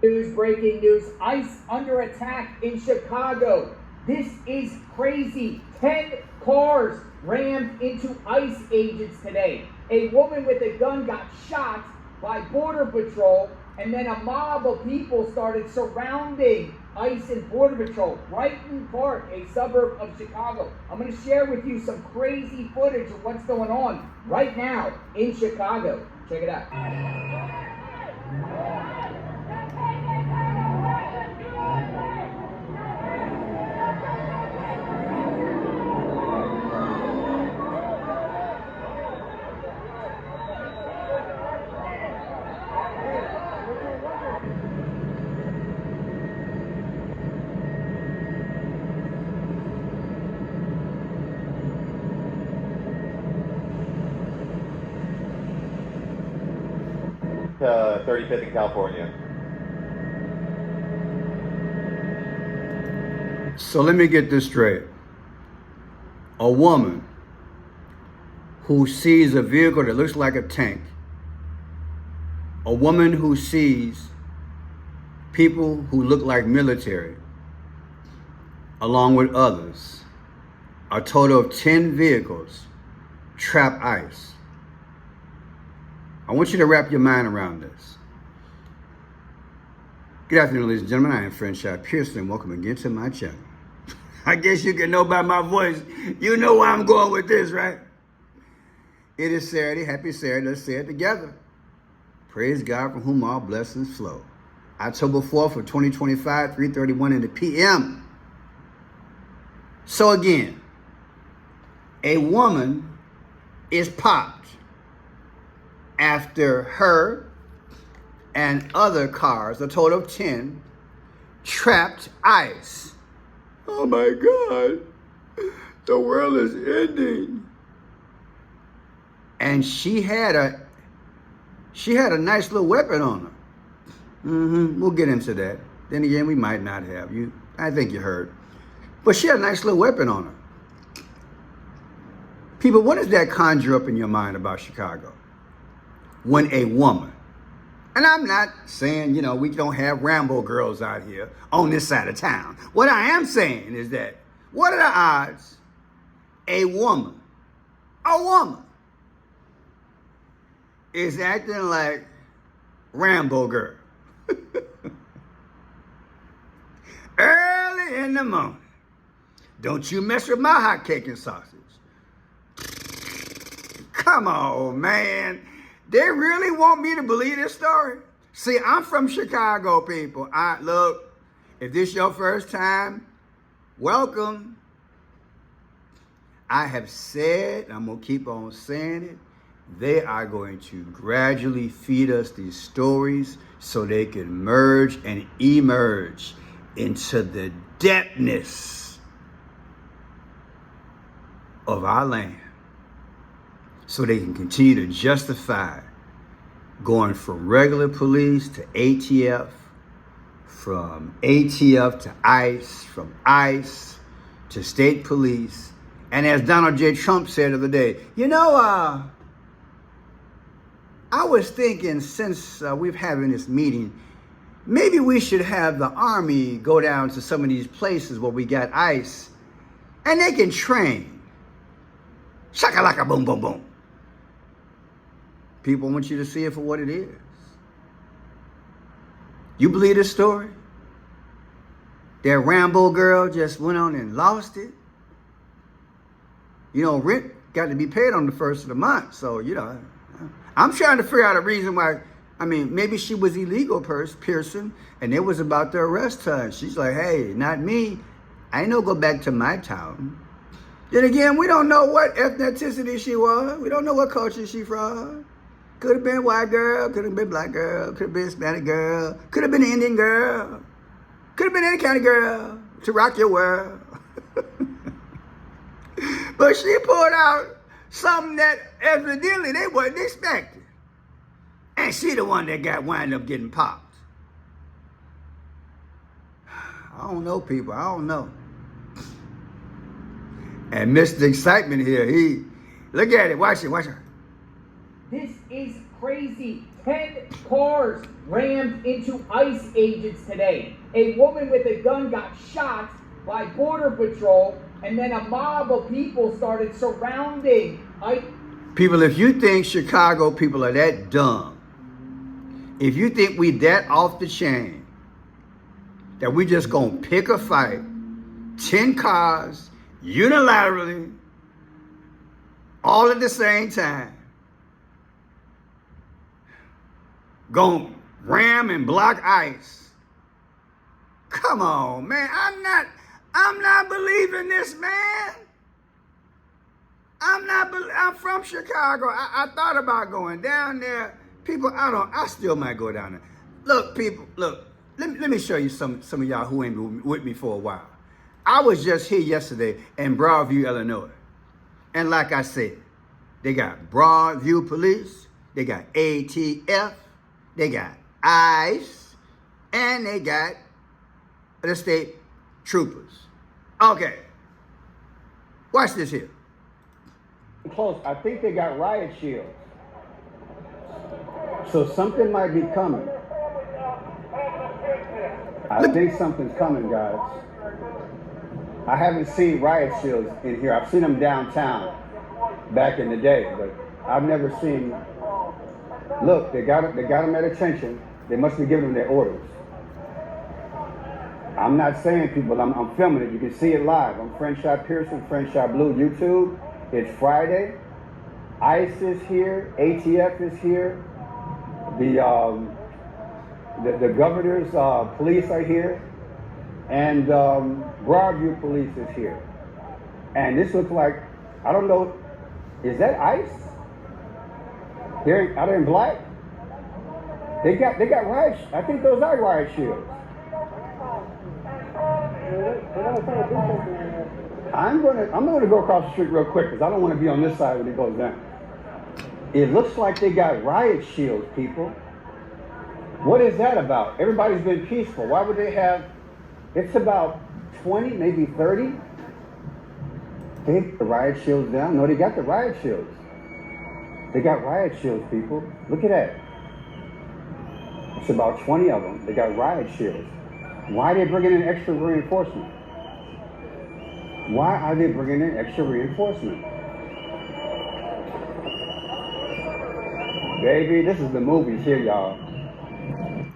Breaking news, ICE under attack in Chicago. This is crazy. 10 cars rammed into ICE agents today. A woman with a gun got shot by Border Patrol, and then a mob of people started surrounding ICE and Border Patrol. Brighton Park, a suburb of Chicago. I'm going to share with you some crazy footage of what's going on right now in Chicago. Check it out. 35th in California. So let me get this straight. A woman who sees a vehicle that looks like a tank, a woman who sees people who look like military, along with others, a total of 10 vehicles trap ICE. I want you to wrap your mind around this. Good afternoon, ladies and gentlemen. I am Franchise Pearson. Welcome again to my channel. I guess you can know by my voice, you know where I'm going with this, right? It is Saturday. Happy Saturday. Let's say it together. Praise God from whom all blessings flow. October 4th of 2025, 3:31 in the p.m. So again, a woman is popped after her and other cars, a total of 10, trapped ICE. Oh my God, the world is ending. And she had a nice little weapon on her. We'll get into that. Then again, we might not have. I think you heard. But she had a nice little weapon on her. People, what does that conjure up in your mind about Chicago? When a woman, and I'm not saying, we don't have Rambo girls out here on this side of town. What I am saying is that, what are the odds a woman is acting like Rambo girl early in the morning? Don't you mess with my hot cake and sausage. Come on, man. They really want me to believe this story? See, I'm from Chicago, people. Look, if this is your first time, welcome. I have said, I'm going to keep on saying it, they are going to gradually feed us these stories so they can merge and emerge into the depthness of our land, so they can continue to justify going from regular police to ATF, from ATF to ICE, from ICE to state police. And as Donald J. Trump said the other day, I was thinking, since we're having this meeting, maybe we should have the Army go down to some of these places where we got ICE, and they can train. Shakalaka boom, boom, boom. People want you to see it for what it is. You believe this story? That Rambo girl just went on and lost it? Rent got to be paid on the first of the month. So, I'm trying to figure out a reason why. Maybe she was illegal person, and it was about to arrest her. And she's like, hey, not me. I ain't no go back to my town. Then again, we don't know what ethnicity she was. We don't know what culture she from. Could have been white girl, could have been black girl, could have been Hispanic girl, could have been Indian girl, could have been any kind of girl to rock your world. But she pulled out something that evidently they wasn't expecting. And she the one that wind up getting popped. I don't know, people. I don't know. And Mr. Excitement here, look at it. Watch it. This is crazy. 10 cars rammed into ICE agents today. A woman with a gun got shot by Border Patrol, and then a mob of people started surrounding ICE. People, if you think Chicago people are that dumb, if you think we that off the chain, that we just gonna pick a fight, 10 cars, unilaterally, all at the same time, gonna ram and block ICE. Come on, man. I'm not believing this, man. I'm from Chicago. I thought about going down there. People, I still might go down there. Look, people, look, let me show you some of y'all who ain't been with me for a while. I was just here yesterday in Broadview, Illinois. And like I said, they got Broadview Police, they got ATF, they got ICE, and they got the state troopers. Okay, watch this here. Close. I think they got riot shields. So something might be coming. I think something's coming, guys. I haven't seen riot shields in here. I've seen them downtown back in the day, but I've never seen. Look, they got them at attention. They must be giving them their orders. I'm not saying people, I'm filming it. You can see it live. I'm Frenshot Pearson, Frenshot Blue, YouTube. It's Friday. ICE is here. ATF is here. The governor's police are here. And Broadview Police is here. And this looks like, I don't know, is that ICE? Are they in black? They got riot. I think those are riot shields. I'm gonna go across the street real quick because I don't want to be on this side when it goes down. It looks like they got riot shields, people. What is that about? Everybody's been peaceful. Why would they have? It's about 20, maybe 30. They put the riot shields down. No, they got the riot shields. They got riot shields, people. Look at that. It's about 20 of them. They got riot shields. Why are they bringing in extra reinforcement? Why are they bringing in extra reinforcement? Baby, this is the movies here, y'all.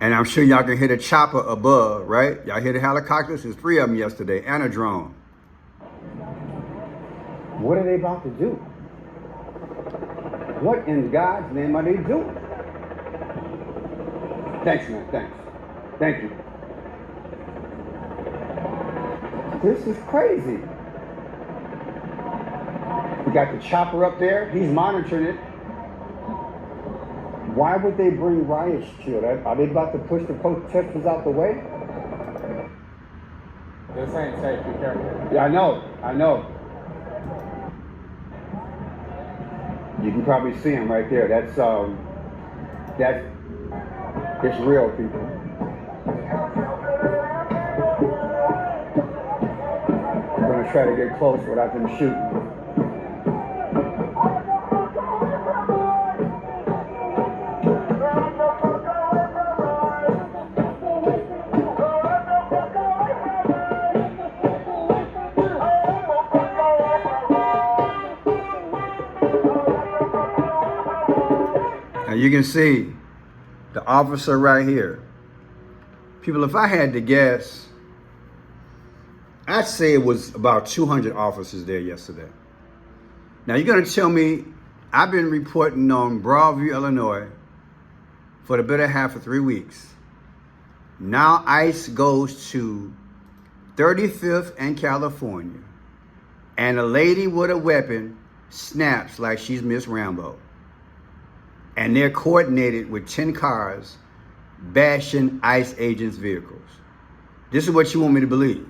And I'm sure y'all can hear the chopper above, right? Y'all hear the helicopters? There's 3 of them yesterday, and a drone. What are they about to do? What in God's name are they doing? Thanks, man, thanks. Thank you. This is crazy. We got the chopper up there. He's monitoring it. Why would they bring riot shield? Are they about to push the protesters out the way? They're saying safe, be careful. Yeah, I know. You can probably see him right there. That's it's real, people. I'm gonna try to get close without them shooting. You can see the officer right here. People, if I had to guess, I'd say it was about 200 officers there yesterday. Now you're gonna tell me, I've been reporting on Broadview, Illinois for the better half of 3 weeks. Now ICE goes to 35th and California, and a lady with a weapon snaps like she's Miss Rambo. And they're coordinated with 10 cars bashing ICE agents' vehicles. This is what you want me to believe.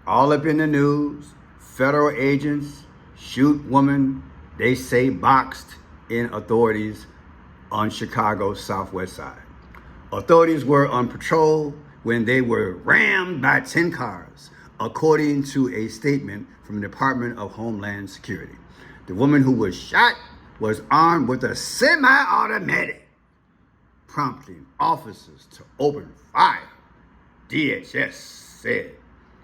All up in the news, federal agents shoot woman, they say boxed in authorities on Chicago's southwest side. Authorities were on patrol when they were rammed by 10 cars, according to a statement from the Department of Homeland Security. The woman who was shot was armed with a semi-automatic, prompting officers to open fire. DHS said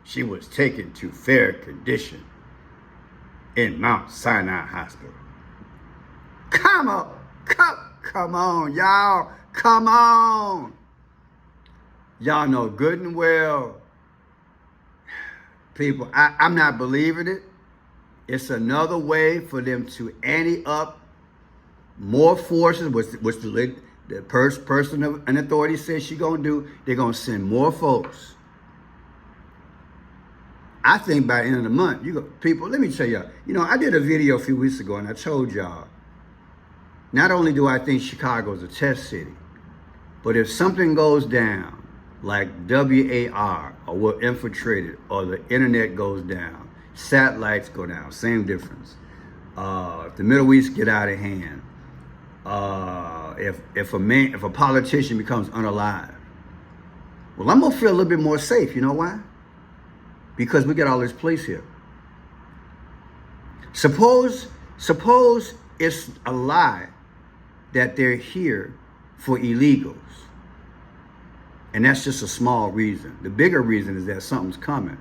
she was taken to fair condition in Mount Sinai Hospital. Come on, y'all. Come on. Y'all know good and well, people, I'm not believing it. It's another way for them to ante up more forces, which the person of an authority says she's going to do. They're going to send more folks. I think by the end of the month, people, let me tell y'all, I did a video a few weeks ago and I told y'all, not only do I think Chicago is a test city, but if something goes down, like WAR, or we're infiltrated, or the internet goes down, satellites go down, same difference. If the Middle East get out of hand, if a politician becomes unalive, well, I'm gonna feel a little bit more safe. You know why? Because we got all this police here. Suppose it's a lie that they're here for illegals. And that's just a small reason. The bigger reason is that something's coming.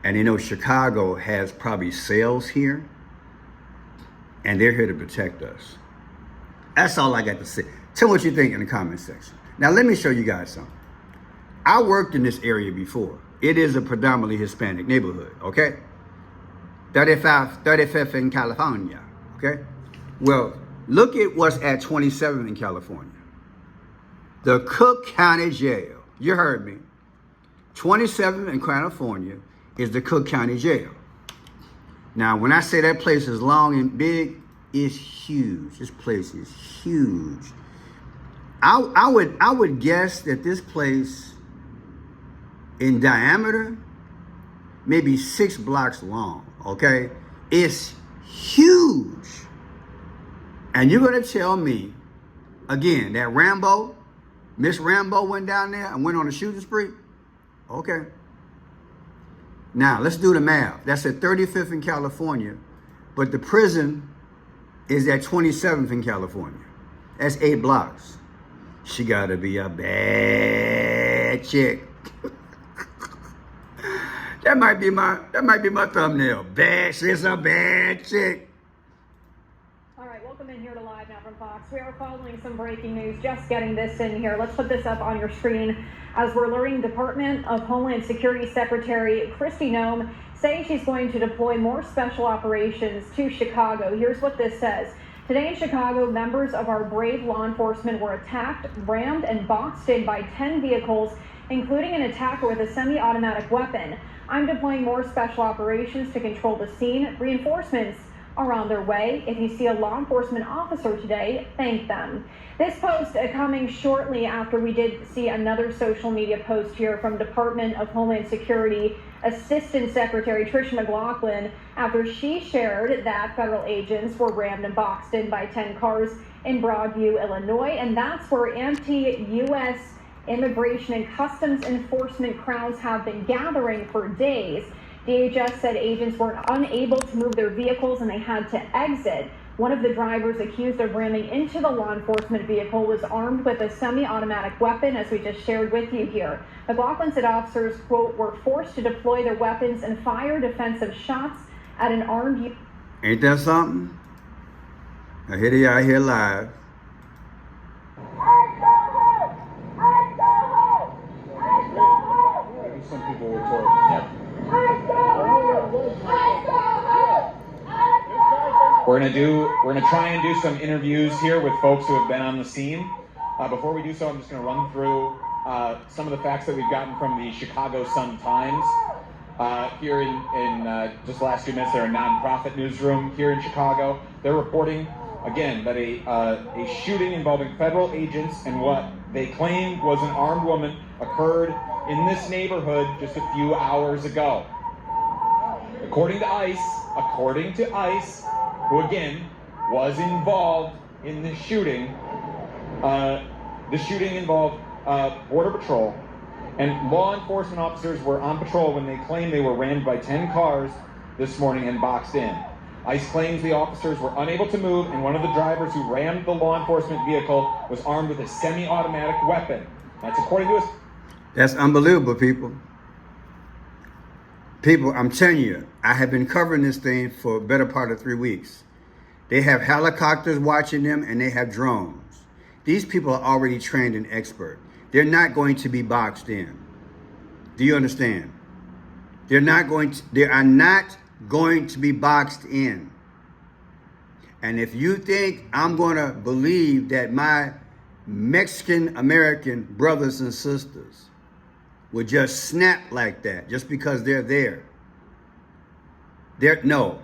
And Chicago has probably sales here, and they're here to protect us. That's all I got to say. Tell me what you think in the comment section. Now, let me show you guys something. I worked in this area before. It is a predominantly Hispanic neighborhood, okay? 35th in California, okay? Well, look at what's at 27th in California. The Cook County Jail. You heard me. 27th in California is the Cook County Jail. Now, when I say that place is long and big, it's huge. This place is huge. I would guess that this place in diameter, maybe 6 blocks long, okay? It's huge. And you're gonna tell me, again, that Miss Rambo went down there and went on a shooting spree? Okay. Now, let's do the math. That's at 35th in California, but the prison is at 27th in California. That's 8 blocks. She gotta be a bad chick. That might be my thumbnail. Bad, she's a bad chick. All right, welcome in here to Live Now from Fox. We are following some breaking news, just getting this in here. Let's put this up on your screen as we're learning Department of Homeland Security Secretary Kristi Noem saying she's going to deploy more special operations to Chicago. Here's what this says. Today in Chicago, members of our brave law enforcement were attacked, rammed, and boxed in by 10 vehicles, including an attacker with a semi-automatic weapon. I'm deploying more special operations to control the scene. Reinforcements are on their way. If you see a law enforcement officer today, thank them. This post coming shortly after we did see another social media post here from Department of Homeland Security Assistant Secretary Tricia McLaughlin after she shared that federal agents were rammed and boxed in by 10 cars in Broadview, Illinois, and that's where anti-U.S. immigration and customs enforcement crowds have been gathering for days. DHS said agents were unable to move their vehicles and they had to exit. One of the drivers accused of ramming into the law enforcement vehicle was armed with a semi-automatic weapon, as we just shared with you here. McLaughlin said officers, quote, were forced to deploy their weapons and fire defensive shots at an armed... Ain't that something? Now here they are here live. Some people were told. We're gonna try and do some interviews here with folks who have been on the scene. Before we do so, I'm just gonna run through some of the facts that we've gotten from the Chicago Sun-Times. Here in just the last few minutes, they're a nonprofit newsroom here in Chicago. They're reporting, again, that a shooting involving federal agents and what they claim was an armed woman occurred in this neighborhood just a few hours ago. According to ICE, who again was involved in this shooting, the shooting involved Border Patrol, and law enforcement officers were on patrol when they claimed they were rammed by 10 cars this morning and boxed in. ICE claims the officers were unable to move, and one of the drivers who rammed the law enforcement vehicle was armed with a semi-automatic weapon. That's according to us. That's unbelievable, people. People, I'm telling you, I have been covering this thing for a better part of 3 weeks. They have helicopters watching them, and they have drones. These people are already trained and expert. They're not going to be boxed in. Do you understand? They are not going to be boxed in. And if you think I'm going to believe that my Mexican American brothers and sisters would just snap like that just because they're there, no.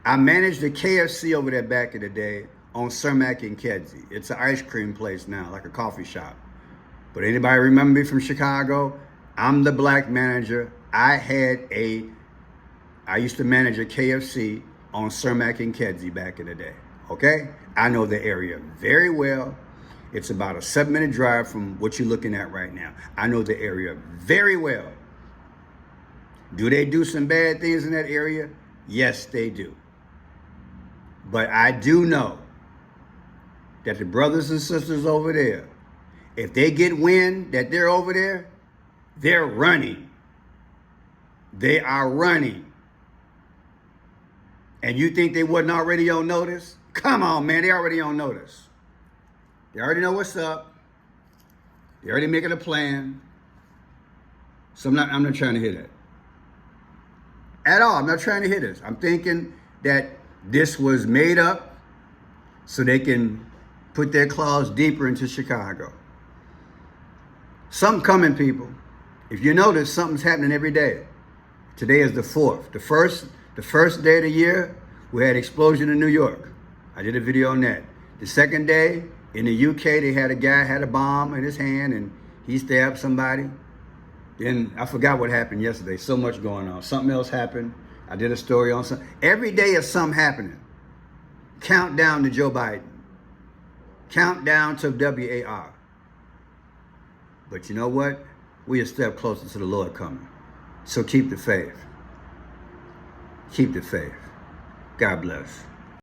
I managed a KFC over there back in the day on Cermak and Kedzie. It's an ice cream place now, like a coffee shop. But anybody remember me from Chicago? I'm the black manager. I used to manage a KFC on Cermak and Kedzie back in the day, okay? I know the area very well. It's about a 7-minute drive from what you're looking at right now. I know the area very well. Do they do some bad things in that area? Yes, they do. But I do know that the brothers and sisters over there, if they get wind that they're over there, they're running. They are running. And you think they wasn't already on notice? Come on, man, they already on notice. They already know what's up. They already making a plan. So I'm not trying to hit it. At all, I'm not trying to hit this. I'm thinking that this was made up so they can put their claws deeper into Chicago. Something coming, people. If you notice, something's happening every day. Today is the 4th. The first day of the year, we had explosion in New York. I did a video on that. The second day, in the UK, they had a guy had a bomb in his hand and he stabbed somebody. Then I forgot what happened yesterday. So much going on. Something else happened. I did a story on something. Every day is something happening. Countdown to Joe Biden. Countdown to WAR. But you know what? We a step closer to the Lord coming. So keep the faith. Keep the faith. God bless.